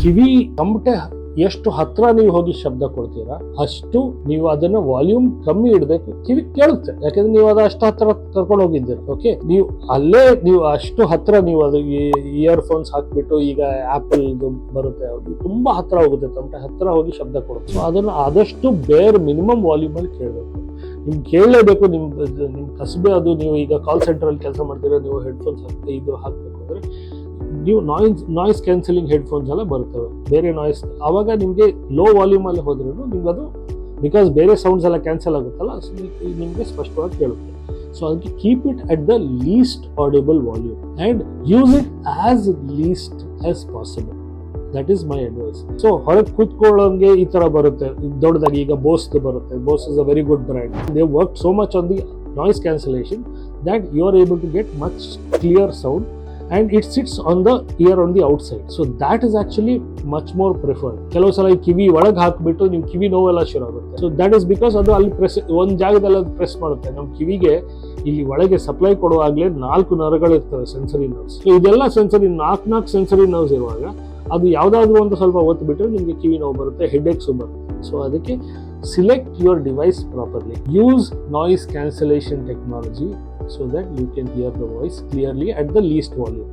ಕಿವಿ ತಮಟೆ ಎಷ್ಟು ಹತ್ರ ನೀವು ಹೋಗಿ ಶಬ್ದ ಕೊಡ್ತೀರಾ ಅಷ್ಟು ನೀವು ಅದನ್ನ ವಾಲ್ಯೂಮ್ ಕಮ್ಮಿ ಇಡಬೇಕು, ಕಿವಿ ಕೇಳುತ್ತೆ. ಯಾಕಂದ್ರೆ ನೀವು ಅದು ಅಷ್ಟು ಹತ್ರ ಕರ್ಕೊಂಡು ಹೋಗಿದ್ದೀರಿ. ಓಕೆ, ನೀವು ಅಷ್ಟು ಹತ್ರ ನೀವು ಅದು ಇಯರ್ಫೋನ್ಸ್ ಹಾಕ್ಬಿಟ್ಟು, ಈಗ ಆಪಲ್ ಬರುತ್ತೆ, ಅದು ತುಂಬಾ ಹತ್ರ ಹೋಗುತ್ತೆ, ತಮಟೆ ಹತ್ರ ಹೋಗಿ ಶಬ್ದ ಕೊಡುತ್ತೆ. ಸೊ ಅದನ್ನ ಆದಷ್ಟು ಬೇರೆ ಮಿನಿಮಮ್ ವಾಲ್ಯೂಮ್ ಅಲ್ಲಿ ಕೇಳಬೇಕು. ನಿಮ್ಗೆ ಕೇಳಲೇಬೇಕು. ನಿಮ್ ಕಸಬೆ ಅದು. ನೀವು ಈಗ ಕಾಲ್ ಸೆಂಟರ್ ಅಲ್ಲಿ ಕೆಲಸ ಮಾಡ್ತೀರಾ, ನೀವು ಹೆಡ್ಫೋನ್ಸ್ ಹಾಕ್ಬೇಕು ಅಂದ್ರೆ ನೀವು ನಾಯ್ಸ್ ಕ್ಯಾನ್ಸಲಿಂಗ್ ಹೆಡ್ಫೋನ್ಸ್ ಎಲ್ಲ ಬರ್ತವೆ, ಬೇರೆ ನಾಯ್ಸ್. ಆವಾಗ ನಿಮಗೆ ಲೋ ವಾಲ್ಯೂಮ್ ಅಲ್ಲಿ ಹೋದ್ರೂ ನಿಮ್ಗೆ ಅದು, ಬಿಕಾಸ್ ಬೇರೆ ಸೌಂಡ್ಸ್ ಎಲ್ಲ ಕ್ಯಾನ್ಸಲ್ ಆಗುತ್ತಲ್ಲ, ಸೊ ನಿಮಗೆ ಸ್ಪಷ್ಟವಾಗಿ ಕೇಳುತ್ತೆ. ಸೊ ಅದಕ್ಕೆ keep it at the least audible volume and use it as least as possible. That is my advice. So ಹೊರಗೆ ಕೂತ್ಕೊಳ್ಳೋಂಗೆ ಈ ತರ ಬರುತ್ತೆ ದೊಡ್ಡದಾಗಿ. ಈಗ ಬೋಸ್ ಬರುತ್ತೆ. Bose is a very good brand. They work so much on the noise cancellation that you are able to get much clear sound and it sits on the ear on the outside. So that is actually much more preferred. ಕೆಲವು ಸಲ ಈ ಕಿವಿ ಒಳಗೆ ಹಾಕ್ಬಿಟ್ಟು ನಿಮ್ ಕಿವಿ ನೋವೆಲ್ಲ ಶುರು ಆಗುತ್ತೆ. So that is because ಅದು ಅಲ್ಲಿ ಪ್ರೆಸ್, ಒಂದ್ ಜಾಗದಲ್ಲಿ ಅದು ಪ್ರೆಸ್ ಮಾಡುತ್ತೆ. ನಮ್ ಕಿವಿಗೆ ಇಲ್ಲಿ ಒಳಗೆ ಸಪ್ಲೈ ಕೊಡುವಾಗಲೇ 4 ನರಗಳು ಇರ್ತವೆ, ಸೆನ್ಸರಿ ನರ್ವ್ಸ್. ಸೊ ಇದೆಲ್ಲ ಸೆನ್ಸರಿ, 4 ಸೆನ್ಸರಿ ನರ್ವ್ಸ್ ಇರುವಾಗ ಅದು ಯಾವ್ದಾದ್ರು ಒಂದು ಸ್ವಲ್ಪ ಒತ್ತು ಬಿಟ್ಟರೆ ನಿಮ್ಗೆ ಕಿವಿ ನೋವು ಬರುತ್ತೆ, ಹೆಡ್ಏಕ್ಸ್ ಬರುತ್ತೆ. ಸೊ ಅದಕ್ಕೆ select your device properly. Use noise cancellation technology so that you can hear the voice clearly at the least volume.